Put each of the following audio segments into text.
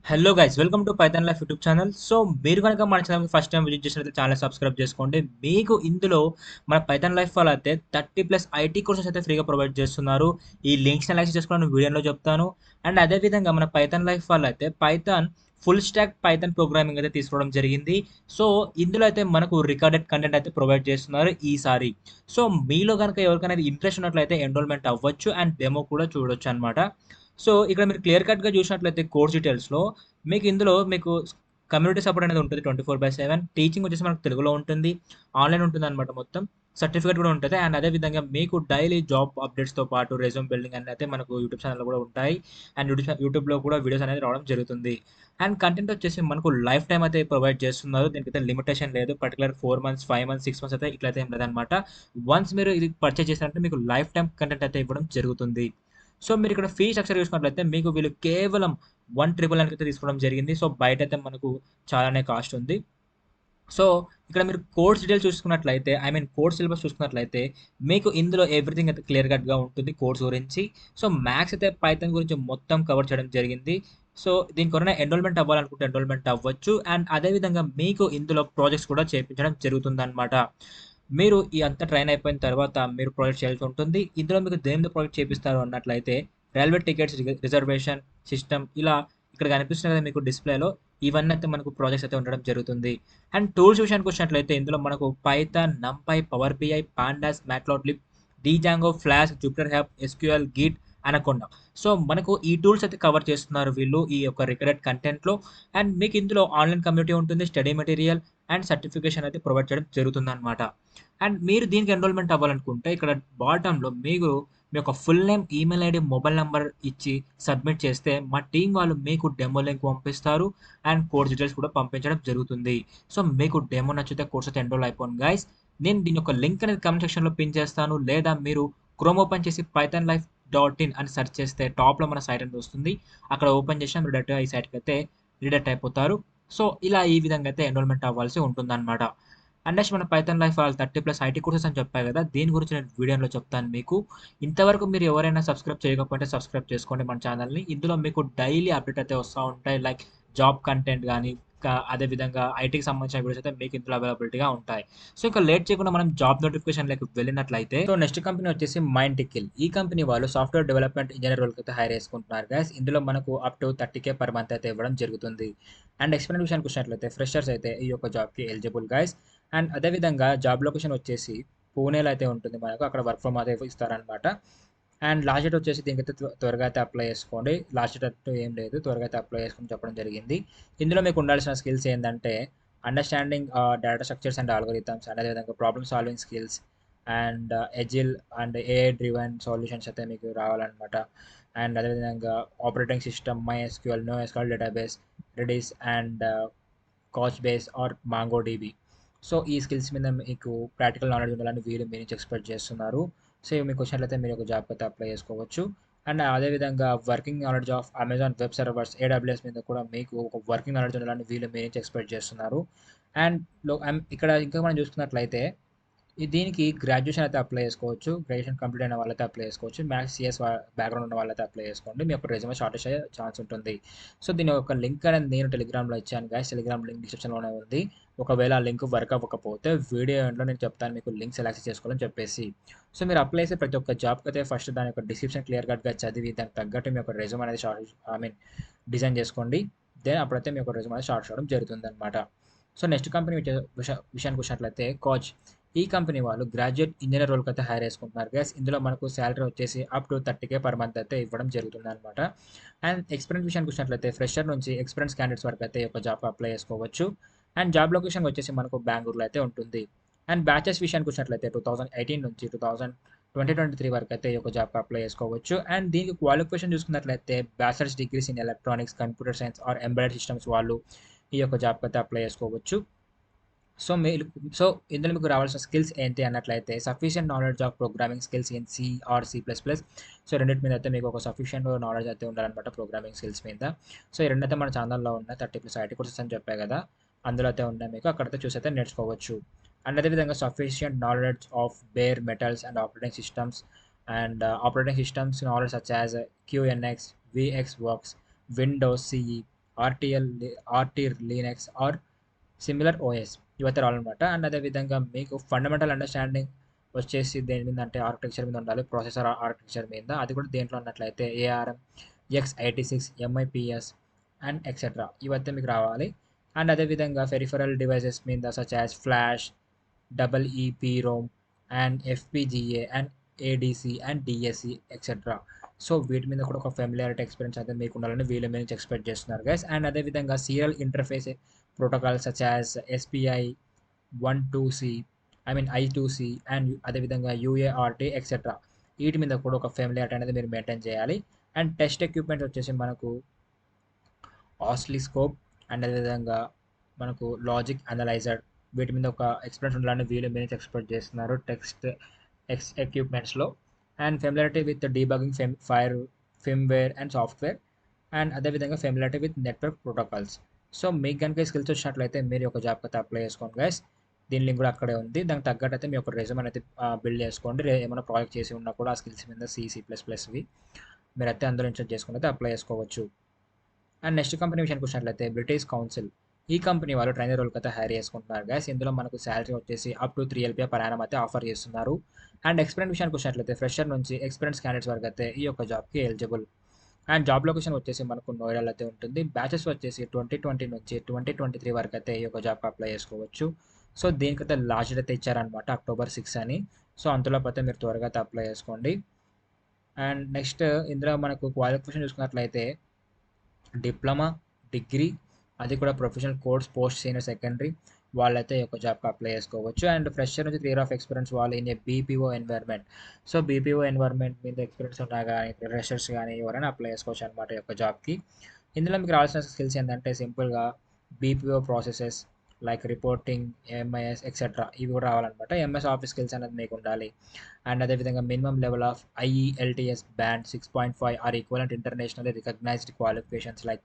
Hello guys, welcome to Python life YouTube channel. So మీరు కనుక మన ఛానల్ ఫస్ట్ టైం విజిట్ చేసినట్లయితే channel subscribe చేసుకోండి. మీకు ఇందులో మన పైథాన్ లైఫ్ వాళ్ళు అయితే 30+ ఐటీ కోర్సెస్ అయితే ఫ్రీగా ప్రొవైడ్ చేస్తున్నారు. ఈ లింక్స్ని యాక్సెస్ చేసుకోవడానికి వీడియోలో చెప్తాను. అండ్ అదేవిధంగా మన పైథాన్ లైఫ్ వాళ్ళు అయితే Python full stack Python programming అయితే తీసుకోవడం జరిగింది. సో ఇందులో అయితే మనకు రికార్డెడ్ కంటెంట్ అయితే ప్రొవైడ్ చేస్తున్నారు ఈసారి. సో మీలో కనుక ఎవరికైనా ఇంట్రెస్ట్ ఉన్నట్లయితే ఎన్రోల్మెంట్ అవ్వచ్చు అండ్ డెమో కూడా చూడొచ్చు అనమాట. సో ఇక్కడ మీరు క్లియర్ కట్గా చూసినట్లయితే కోర్స్ డీటెయిల్స్లో మీకు ఇందులో మీకు కమ్యూనిటీ సపోర్ట్ అనేది ఉంటుంది 24/7. టీచింగ్ వచ్చేసి మనకు తెలుగులో ఉంటుంది, ఆన్లైన్ ఉంటుంది అనమాట. మొత్తం సర్టిఫికేట్ కూడా ఉంటుంది. అండ్ అదేవిధంగా మీకు డైలీ జాబ్ అప్డేట్స్తో పాటు రెజ్యూమ్ బిల్డింగ్ అనేది అయితే మనకు యూట్యూబ్ ఛానల్లో కూడా ఉంటాయి. అండ్ యూట్యూబ్లో కూడా వీడియోస్ అనేది రావడం జరుగుతుంది. అండ్ కంటెంట్ వచ్చేసి మనకు లైఫ్ టైం అయితే ప్రొవైడ్ చేస్తున్నారు. దీనికైతే లిమిటేషన్ లేదు. పర్టికులర్ 4 months, 5 months, 6 months అయితే ఇట్లయితే ఏం లేదనమాట. వన్స్ మీరు ఇది పర్చేస్ చేసినట్టు మీకు లైఫ్ టైం కంటెంట్ అయితే ఇవ్వడం జరుగుతుంది. సో మీరు ఇక్కడ ఫీ స్ట్రక్చర్ చూసుకున్నట్లయితే మీకు వీళ్ళు కేవలం 1,999 అయితే తీసుకోవడం జరిగింది. సో బయట అయితే మనకు చాలానే కాస్ట్ ఉంది. సో ఇక్కడ మీరు కోర్స్ డీటెయిల్స్ చూసుకున్నట్లయితే, ఐ మీన్ కోర్స్ సిలబస్ చూసుకున్నట్లయితే మీకు ఇందులో ఎవ్రీథింగ్ అయితే క్లియర్ కట్గా ఉంటుంది కోర్స్ గురించి. సో మ్యాథ్స్ అయితే పైథాన్ గురించి మొత్తం కవర్ చేయడం జరిగింది. సో దీని కొరైనా ఎన్రోల్మెంట్ అవ్వాలనుకుంటే ఎన్రోల్మెంట్ అవ్వచ్చు. అండ్ అదేవిధంగా మీకు ఇందులో ప్రాజెక్ట్స్ కూడా చేయించడం జరుగుతుందన్నమాట. మీరు ఈ అంతా ట్రైన్ అయిపోయిన తర్వాత మీరు ప్రాజెక్ట్ చేయాల్సి ఉంటుంది. ఇందులో మీకు దేని ప్రాజెక్ట్ చేపిస్తారు అన్నట్లయితే రైల్వే టికెట్స్ రిజర్వేషన్ సిస్టమ్ ఇలా ఇక్కడ కనిపిస్తుంది కదా మీకు డిస్ప్లేలో, ఇవన్నీ అయితే మనకు ప్రాజెక్ట్స్ అయితే ఉండడం జరుగుతుంది. అండ్ టూల్స్ విషయానికి వచ్చినట్లయితే ఇందులో మనకు Python, NumPy, Power BI, Pandas, Matplotlib, Django, Flask, Jupyter app, SQL, Git, Anaconda. So మనకు ఈ టూల్స్ అయితే కవర్ చేస్తున్నారు వీళ్ళు ఈ యొక్క రికార్డెడ్ కంటెంట్లో. అండ్ మీకు ఇందులో ఆన్లైన్ కమ్యూనిటీ ఉంటుంది, స్టడీ మెటీరియల్ అండ్ సర్టిఫికేషన్ అయితే ప్రొవైడ్ చేయడం జరుగుతుందన్నమాట. అండ్ మీరు దీనికి ఎన్రోల్మెంట్ అవ్వాలనుకుంటే ఇక్కడ బాటంలో మీకు మీ యొక్క full name, email ID, mobile number ఇచ్చి సబ్మిట్ చేస్తే మా టీం వాళ్ళు మీకు డెమో లింక్ పంపిస్తారు. అండ్ కోర్స్ డీటెయిల్స్ కూడా పంపించడం జరుగుతుంది. సో మీకు డెమో నచ్చితే కోర్స్ అయితే ఎన్రోల్ అయిపోండి గైస్. నేను దీని యొక్క లింక్ అనేది కమెంట్ సెక్షన్లో పిన్ చేస్తాను. లేదా మీరు క్రోమ్ ఓపెన్ చేసి pythonlife.in అని సెర్చ్ చేస్తే టాప్లో మన సైట్ అనేది వస్తుంది. అక్కడ ఓపెన్ చేసినా మీరు డైరెక్ట్గా ఈ సైట్కి అయితే రీడైరెక్ట్ అయిపోతారు. సో ఇలా ఈ విధంగా అయితే ఎన్రోల్మెంట్ అవ్వాల్సి ఉంటుందన్నమాట. అండ్ నెక్స్ట్ మన పైథాన్ లైఫ్ వాళ్ళు 30+ ఐటీ కోర్సెస్ అని చెప్పాయి కదా, దీని గురించి నేను వీడియోలో చెప్తాను మీకు. ఇంతవరకు మీరు ఎవరైనా సబ్స్క్రైబ్ చేయకపోతే సబ్స్క్రైబ్ చేసుకోండి మన ఛానల్ని. ఇందులో మీకు డైలీ అప్డేట్ అయితే వస్తూ ఉంటాయి. లైక్ జాబ్ కంటెంట్ కానీ అదేవిధంగా ఐటీకి సంబంధించిన వీడియోస్ అయితే మీకు ఇందులో అవైలబిలిటీగా ఉంటాయి. సో ఇంకా లేట్ చేయకుండా మనం జాబ్ నోటిఫికేషన్లోకి వెళ్ళినట్లయితే, సో నెక్స్ట్ కంపెనీ వచ్చేసి మైండ్. ఈ కంపెనీ వాళ్ళు సాఫ్ట్వేర్ డెవలప్మెంట్ ఇంజనీర్ వాళ్ళకి అయితే హైర్ చేసుకుంటున్నారు గైస్. ఇందులో మనకు up to 30K per month అయితే ఇవ్వడం జరుగుతుంది. అండ్ ఎక్స్పీరియన్స్ విషయానికి వచ్చినట్లయితే ఫ్రెషర్స్ అయితే ఈ యొక్క జాబ్కి ఎలిజిబుల్ గైస్. అండ్ అదేవిధంగా జాబ్ లొకేషన్ వచ్చేసి పూణేలో అయితే ఉంటుంది మనకు. అక్కడ వర్క్ ఫ్రమ్ అయితే ఇస్తారనమాట. అండ్ లాస్ట్ డేట్ వచ్చేసి దీనికైతే త్వరగా అయితే అప్లై చేసుకోండి. లాస్ట్ డేట్ అంటూ ఏం లేదు, త్వరగా అయితే అప్లై చేసుకుని చెప్పడం జరిగింది. ఇందులో మీకు ఉండాల్సిన స్కిల్స్ ఏంటంటే understanding data structures and algorithms, and అదేవిధంగా problem solving skills and agile and AI driven solutions అయితే మీకు రావాలన్నమాట. అండ్ అదేవిధంగా operating system, MySQL, NoSQL database, Redis and cache base or Mongo DB. So ఈ స్కిల్స్ మీద మీకు practical knowledge ఉండాలని వీళ్ళు మీ నుంచి ఎక్స్పెక్ట్ చేస్తున్నారు. సో ఇవి మీకు వచ్చినట్లయితే మీరు ఒక జాబ్ అయితే అప్లై చేసుకోవచ్చు. అండ్ అదేవిధంగా working knowledge of Amazon web servers, AWS మీద కూడా మీకు ఒక వర్కింగ్ నాలెడ్జ్ ఉండాలని వీళ్ళు మీ నుంచి ఎక్స్పెక్ట్ చేస్తున్నారు. అండ్ ఇక్కడ ఇంకా మనం చూసుకున్నట్లయితే దీనికి గ్రాడ్యుయేషన్ అయితే అప్లై చేసుకోవచ్చు. గ్రాడ్యుయేషన్ కంప్లీట్ అయిన వాళ్ళైతే అప్లై చేసుకోవచ్చు. మ్యాథ్స్, CS బ్యాక్గ్రౌండ్ ఉన్న వాళ్ళైతే అప్లై చేసుకోండి. మీ యొక్క రెజ్యూమే షార్ట్ అయ్యే ఛాన్స్ ఉంటుంది. సో దీని యొక్క లింక్ అనేది నేను టెలిగ్రామ్లో ఇచ్చాను గైస్. టెలిగ్రామ్ లింక్ డిస్క్రిప్షన్లోనే ఉంది. ఒకవేళ ఆ లింక్ వర్క్ అవ్వకపోతే వీడియో ఎండ్లో నేను చెప్తాను మీకు లింక్స్ ఎలా యాక్సెస్ చేసుకోవాలని చెప్పేసి. సో మీరు అప్లై చేసే ప్రతి ఒక్క జాబ్కి అయితే ఫస్ట్ దాని యొక్క డిస్క్రిప్షన్ క్లియర్ కట్గా చదివి దానికి తగ్గట్టు మీ యొక్క రెజ్యూమ్ అనేది డిజైన్ చేసుకోండి. దెన్ అప్పుడైతే మీ యొక్క రెజ్యూమ్ అనేది షార్ట్ చేయడం జరుగుతుంది అనమాట. సో నెక్స్ట్ కంపెనీ విషయానికి వచ్చినట్లయితే కాచ్. ఈ కంపెనీ వాళ్ళు గ్రాడ్యుయేట్ ఇంజనీర్ రోల్కి అయితే హైర్ చేసుకుంటున్నారు గైస్. ఇందులో మనకు శాలరీ వచ్చేసి up to 30K per month అయితే ఇవ్వడం జరుగుతుంది అనమాట. అండ్ ఎక్స్పీరియన్స్ విషయానికి వచ్చినట్లయితే ఫ్రెషర్ నుంచి ఎక్స్పీరియన్స్ క్యాండిడేట్స్ వరకు అయితే ఈ యొక్క జాబ్ అప్లై చేసుకోవచ్చు. అండ్ జాబ్ లొకేషన్ వచ్చేసి మనకు బెంగళూరులో అయితే ఉంటుంది. అండ్ బ్యాచెస్ విషయానికి వచ్చినట్లయితే 2018 నుంచి 2023 వరకు అయితే ఈ యొక్క జాబ్ అప్లై చేసుకోవచ్చు. అండ్ దీనికి క్వాలిఫికేషన్ చూసుకున్నట్లయితే bachelors degrees in electronics, computer science or embedded systems వాళ్ళు ఈ యొక్క జాబ్కి అయితే అప్లై చేసుకోవచ్చు. సో మీరు సో ఇందులో మీకు రావాల్సిన స్కిల్స్ ఏంటి అన్నట్లయితే sufficient knowledge of programming skills in C or C++. So రెండింటి మీద అయితే మీకు ఒక సఫిషియంట్ నాలెడ్జ్ అయితే ఉండాలన్నమాట ప్రోగ్రామింగ్ స్కిల్స్ మీద. సో ఈ రెండైతే మన ఛానల్లో ఉన్న 30+ ఐటీ కోర్సెస్ అని చెప్పాయి కదా, అందులో అయితే ఉన్నాయి. మీకు అక్కడైతే చూసి అయితే నేర్చుకోవచ్చు. అండ్ అదేవిధంగా sufficient knowledge of bare metals and operating systems knowledge such as QNX, VxWorks, Windows CE, RTL RT Linux or similar OS ఇవైతే రావాలన్నమాట. అండ్ అదేవిధంగా మీకు ఫండమెంటల్ అండర్స్టాండింగ్ వచ్చేసి దేని మీద అంటే ఆర్కిటెక్చర్ మీద ఉండాలి, ప్రాసెసర్ ఆర్కిటెక్చర్ మీద. అది కూడా దేంట్లో ఉన్నట్లయితే ఏఆర్ఎం, x86, ఎంఐపిఎస్ అండ్ ఎక్సెట్రా ఇవైతే మీకు రావాలి. అండ్ అదేవిధంగా పెరిఫరల్ డివైసెస్ మీద such as flash, double EP ROM and FPGA and ADC and DSC etcetera. So వీటి మీద కూడా ఒక ఫెమిలియారిటీ ఎక్స్పీరియన్స్ అయితే మీకు ఉండాలని వీళ్ళ మీద నుంచి ఎక్స్పెక్ట్ చేస్తున్నారు గైస్. అండ్ అదేవిధంగా serial interface protocol such as SPI 12C, I mean I2C and అదేవిధంగా యూఏఆర్టీ ఎక్సెట్రా వీటి మీద కూడా ఒక ఫెమిలియారిటీ అనేది మీరు మెయింటైన్ చేయాలి. అండ్ టెస్ట్ ఎక్విప్మెంట్ వచ్చేసి మనకు ఆస్లిస్కోప్ అండ్ అదేవిధంగా మనకు లాజిక్ అనలైజర్ వీటి మీద ఒక ఎక్స్పీరియన్స్ ఉండాలని వీళ్ళు మీద ఎక్స్పెక్ట్ చేస్తున్నారు టెక్స్ట్ ఎక్విప్మెంట్స్లో. And familiarity with debugging firmware and software and అదేవిధంగా familiarity with network protocols. So మీకు కనుక ఈ స్కిల్స్ వచ్చినట్లయితే మీరు ఒక జాబ్కి అయితే అప్లై చేసుకోండి గైస్. దీని లింక్ కూడా అక్కడే ఉంది. దానికి తగ్గట్టు అయితే మీ ఒక రెజ్యూమ్ అనేది బిల్డ్ చేసుకోండి. ఏమైనా ప్రాజెక్ట్ చేసి ఉన్నా కూడా ఆ స్కిల్స్ మీద C++వి మీరైతే అందులో ఇన్స్టాల్ చేసుకుని అయితే అప్లై చేసుకోవచ్చు. అండ్ నెక్స్ట్ కంపెనీ విషయానికి వచ్చినట్లయితే బ్రిటిష్ కౌన్సిల్. ఈ కంపెనీ వాళ్ళు ట్రైనర్ రోల్కి అయితే హైర్ చేసుకుంటున్నారు గైస్. ఇందులో మనకు శాలరీ వచ్చేసి up to 3 LPA per annum అయితే ఆఫర్ చేస్తున్నారు. అండ్ ఎక్స్పీరియన్స్ విషయానికి వచ్చినట్లయితే ఫ్రెషర్ నుంచి ఎక్స్పీరియన్స్ క్యాండిడేట్స్ వరకు అయితే ఈ యొక్క జాబ్కి ఎలిజిబుల్. అండ్ జాబ్ లొకేషన్ వచ్చేసి మనకు నోయిడాలో అయితే ఉంటుంది. బ్యాచెస్ వచ్చేసి 2020 నుంచి 2023 వరకు అయితే ఈ యొక్క జాబ్కి అప్లై చేసుకోవచ్చు. సో దీనికైతే లాస్ట్ డేట్ అయితే ఇచ్చారనమాట October 6 అని. సో అంతలో అయితే మీరు త్వరగా అయితే అప్లై చేసుకోండి. అండ్ నెక్స్ట్ ఇందులో మనకు క్వాలిఫికేషన్ చూసుకున్నట్లయితే డిప్లొమా, డిగ్రీ, అది కూడా professional course post senior secondary వాళ్ళైతే ఈ యొక్క జాబ్కి అప్లై చేసుకోవచ్చు. అండ్ ఫ్రెషర్ నుంచి 3 years ఆఫ్ ఎక్స్పీరియన్స్ వాళ్ళు in a BPO environment. So BPO environment మీద ఎక్స్పీరియన్స్ ఉన్నా కానీ ఫ్రెషర్స్ కానీ ఎవరైనా అప్లై చేసుకోవచ్చు అనమాట ఈ యొక్క జాబ్కి. ఇందులో మీకు రావాల్సిన స్కిల్స్ ఏంటంటే సింపుల్గా BPO processes like reporting, MIS etcetera ఇవి కూడా రావాలన్నమాట. ఎంఎస్ ఆఫీస్ స్కిల్స్ అనేది మీకు ఉండాలి. అండ్ అదేవిధంగా minimum level of IELTS band 6.5 or equivalent internationally recognised qualifications like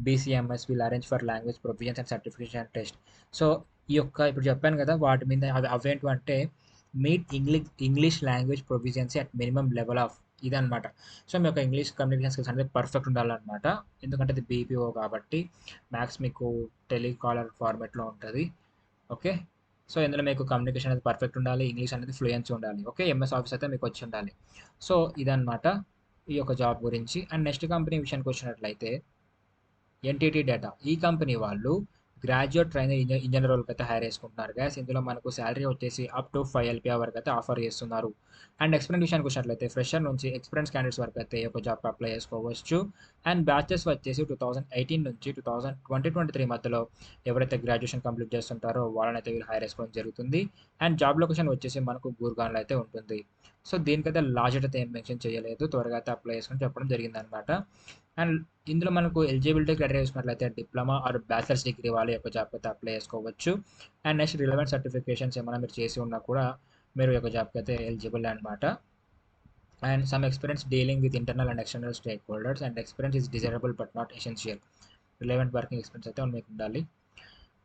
BCMS will arrange for language provisions and certification test. So ఈ యొక్క ఇప్పుడు చెప్పాను కదా వాటి మీద అవేంటి అంటే meet English language proficiency at minimum level of ఇదనమాట. సో మీ యొక్క ఇంగ్లీష్ కమ్యూనికేషన్ స్కిల్స్ అనేది పర్ఫెక్ట్ ఉండాలన్నమాట. ఎందుకంటే ఇది బీపీఓ కాబట్టి మ్యాథ్స్ మీకు టెలికాలర్ ఫార్మాట్లో ఉంటుంది. ఓకే. సో ఇందులో మీకు కమ్యూనికేషన్ అనేది పర్ఫెక్ట్ ఉండాలి, ఇంగ్లీష్ అనేది ఫ్లూయెన్సీ ఉండాలి. ఓకే. ఎంఎస్ ఆఫీస్ అయితే మీకు వచ్చి ఉండాలి. సో ఇదన్నమాట ఈ యొక్క జాబ్ గురించి. అండ్ నెక్స్ట్ కంపెనీ విషయానికి వచ్చినట్లయితే ఎన్టీటీ డేటా. ఈ కంపెనీ వాళ్ళు గ్రాడ్యుయేట్ ట్రైనర్ ఇంజనీర్ రోల్కి అయితే హైర్ చేసుకుంటున్నారు గ్యాస్. ఇందులో మనకు శాలరీ వచ్చేసి అప్ టు 5 LPA వరకు అయితే ఆఫర్ చేస్తున్నారు. అండ్ ఎక్స్పీరియన్స్ విషయానికి వచ్చినట్లయితే ఫ్రెషర్ నుంచి ఎక్స్పీరియన్స్ క్యాండిడేట్స్ వరకు అయితే ఒక జాబ్కి అప్లై చేసుకోవచ్చు. అండ్ బ్యాచెస్ వచ్చేసి 2018 నుంచి 2023 మధ్యలో ఎవరైతే గ్రాడ్యుయేషన్ కంప్లీట్ చేస్తుంటారో వాళ్ళనైతే వీళ్ళు హైర్ చేసుకోవడం జరుగుతుంది. అండ్ జాబ్ లొకేషన్ వచ్చేసి మనకు గూర్గాన్లో అయితే ఉంటుంది. సో దీనికైతే లాస్ట్ అయితే ఏం మెన్షన్ చేయలేదు, త్వరగా అయితే అప్లై చేసుకొని చెప్పడం జరిగిందనమాట. అండ్ ఇందులో మనకు ఎలిజిబిలిటీ క్రైటీరియా చూసుకున్నట్లయితే డిప్లొమా ఆర్ బ్యాచిలర్స్ డిగ్రీ వాళ్ళ యొక్క జాబ్ అయితే అప్లై చేసుకోవచ్చు. అండ్ నెక్స్ట్ రిలవెంట్ సర్టిఫికేషన్స్ ఏమైనా మీరు చేసి ఉన్నా కూడా మీరు యొక్క జాబ్కి అయితే ఎలిజిబుల్ అనమాట. And some experience dealing with internal and external stake holders and experience is desirable but not essential. Relevant working experience అయితే మీకు ఉండాలి.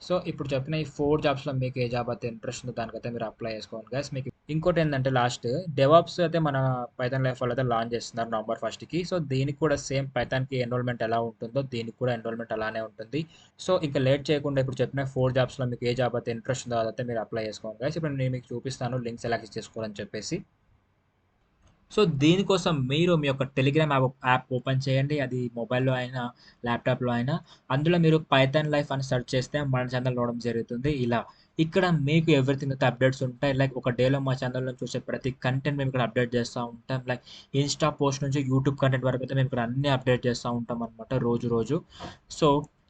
సో ఇప్పుడు చెప్పిన ఈ 4 జాబ్స్లో మీకు ఏ జాబ్ అయితే ఇంట్రెస్ట్ ఉందో దానికైతే మీరు అప్లై చేసుకోండి గైస్. మీకు ఇంకోటి ఏంటంటే లాస్ట్ డెవాప్స్ అయితే మన పైథాన్ లైఫ్ వాళ్ళు అయితే లాంచ్ చేస్తున్నారు November 1కి. సో దీనికి కూడా సేమ్ పైథాన్కి ఎన్రోల్మెంట్ ఎలా ఉంటుందో దీనికి కూడా ఎన్రోల్మెంట్ అలానే ఉంటుంది. సో ఇంకా లేట్ చేయకుండా ఇప్పుడు చెప్పిన 4 జాబ్స్లో మీకు ఏ జాబ్ అయితే ఇంట్రెస్ట్ ఉందో అదైతే మీరు అప్లై చేసుకోండి గైస్. ఇప్పుడు నేను మీకు చూపిస్తాను లింక్స్ ఎలా క్లిక్ చేసుకోవాలని చెప్పేసి. సో దీనికోసం మీరు మీ యొక్క టెలిగ్రామ్ యాప్ ఓపెన్ చేయండి. అది మొబైల్‌లో అయినా, ల్యాప్‌టాప్‌లో అయినా. అందులో మీరు పైథాన్ లైఫ్ అని సెర్చ్ చేస్తే మన ఛానల్ రావడం జరుగుతుంది ఇలా. ఇక్కడ మీకు ఎవ్రీథింగ్ అయితే అప్డేట్స్ ఉంటాయి. లైక్ ఒక డేలో మా ఛానల్‌లో చూసే ప్రతి కంటెంట్ మేము ఇక్కడ అప్డేట్ చేస్తూ ఉంటాం. లైక్ ఇన్‌స్టా పోస్ట్ నుంచి యూట్యూబ్ కంటెంట్ వరకు అయితే మేము ఇక్కడ అన్నీ అప్డేట్ చేస్తూ ఉంటాం అనమాట రోజు. సో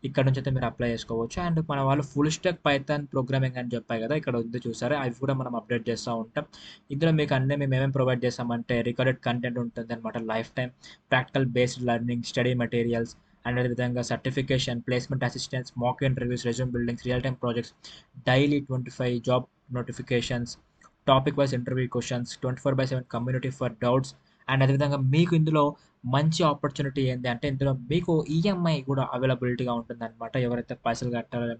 ఇక్కడ నుంచి అయితే మీరు అప్లై చేసుకోవచ్చు. అండ్ మన వాళ్ళు ఫుల్ స్టాక్ పైథాన్ ప్రోగ్రామింగ్ అని చెప్పాయి కదా! ఇక్కడ ఉంది చూసారా? అవి కూడా మనం అప్డేట్ చేస్తూ ఉంటాం. ఇందులో మీకు అన్నీ మేము ఏమేమి ప్రొవైడ్ చేస్తామంటే రికార్డెడ్ కంటెంట్ ఉంటుందన్నమాట. Life time practical based learning, study materials and అదేవిధంగా certification, placement assistance, mock interviews, resume buildings, real time projects, daily 25 job notifications, topic wise interview questions, 24/7 community for doubts. And అదేవిధంగా మీకు ఇందులో మంచి opportunity ఏంటి అంటే ఇందులో మీకు ఈఎంఐ కూడా అవైలబిలిటీగా ఉంటుందన్నమాట. ఎవరైతే పైసలు కట్టాలి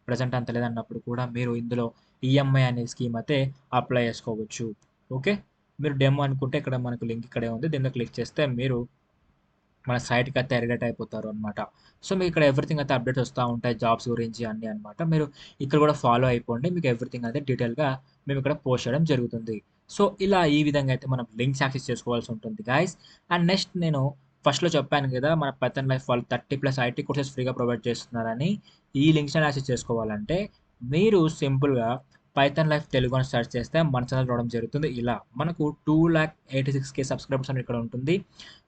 ప్రజెంట్ అంత లేదన్నప్పుడు కూడా మీరు ఇందులో ఈఎంఐ అనే స్కీమ్ అయితే అప్లై చేసుకోవచ్చు. ఓకే. మీరు డెమో అనుకుంటే ఇక్కడ మనకు లింక్ ఇక్కడే ఉంది. దీనిలో క్లిక్ చేస్తే మీరు మన సైట్‌కి అయితే రిలేట్ అయిపోతారు అనమాట. సో, మీకు ఇక్కడ ఎవ్రీథింగ్ అయితే అప్డేట్స్ వస్తా ఉంటాయి. జాబ్స్ గురించి అన్నీ అనమాట. మీరు ఇక్కడ కూడా ఫాలో అయిపోండి. మీకు ఎవ్రీథింగ్ అయితే డీటెయిల్‌గా మేము ఇక్కడ పోస్ట్ చేయడం జరుగుతుంది. సో, ఇలా ఈ విధంగా అయితే మనం లింక్స్ యాక్సెస్ చేసుకోవాల్సి ఉంటుంది గైస్. అండ్ నెక్స్ట్ నేను ఫస్ట్‌లో చెప్పాను గదా! మన పైథాన్ లైఫ్ వాళ్ళు 30+ ఐటీ కోర్సెస్ ఫ్రీగా ప్రొవైడ్ చేస్తున్నారని. ఈ లింక్స్‌ని యాక్సెస్ చేసుకోవాలంటే మీరు సింపుల్‌గా పైథాన్ లైఫ్ తెలుగు అని సెర్చ్ చేస్తే మన ఛానెల్ రావడం జరుగుతుంది. ఇలా మనకు 2,86,000 సబ్స్క్రైబర్స్ అని ఇక్కడ ఉంటుంది.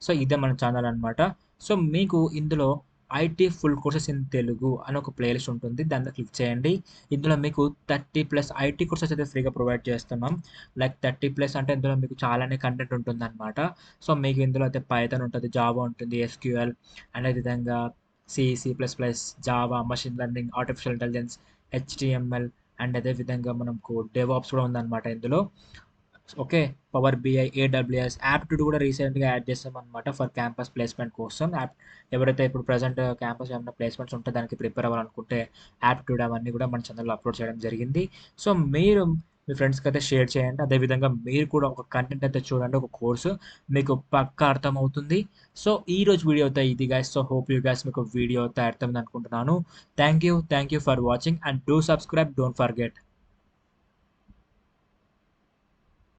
సో, ఇదే మన ఛానల్ అనమాట. సో, మీకు ఇందులో IT full courses in Telugu అని ఒక ప్లేలిస్ట్ ఉంటుంది. దాన్ని క్లిక్ చేయండి. ఇందులో మీకు 30+ ఐటీ కోర్సెస్ అయితే ఫ్రీగా ప్రొవైడ్ చేస్తున్నాం. లైక్ 30+ అంటే ఇందులో మీకు చాలానే కంటెంట్ ఉంటుందనమాట. సో, మీకు ఇందులో అయితే పైథాన్ ఉంటుంది, జావా ఉంటుంది, ఎస్‌క్యూఎల్ అండ్ అదేవిధంగా C, C plus plus, Java, machine learning, artificial intelligence, HTML and అదేవిధంగా మనకు డెవాప్స్ కూడా ఉందనమాట ఇందులో. Okay. Power BI, AWS, aptitude కూడా రీసెంట్‌గా యాడ్ చేసామనమాట ఫర్ క్యాంపస్ ప్లేస్‌మెంట్ కోసం. ఎవరైతే ఇప్పుడు ప్రెజెంట్ క్యాంపస్ ఏమన్నా ప్లేస్‌మెంట్స్ ఉంటే దానికి ప్రిపేర్ అవ్వాలనుకుంటే యాప్టిట్యూడ్ అవన్నీ కూడా మన ఛానెల్‌లో అప్‌లోడ్ చేయడం జరిగింది. సో, మీరు మీ ఫ్రెండ్స్‌కైతే షేర్ చేయండి. అదేవిధంగా మీరు కూడా ఒక కంటెంట్ అయితే చూడండి. ఒక కోర్సు మీకు పక్కా అర్థమవుతుంది. సో, ఈరోజు వీడియో అయితే ఇది guys. So, hope you guys మీకు వీడియో అయితే అర్థమైంది అనుకుంటున్నాను. Thank you for watching and do subscribe. Don't forget.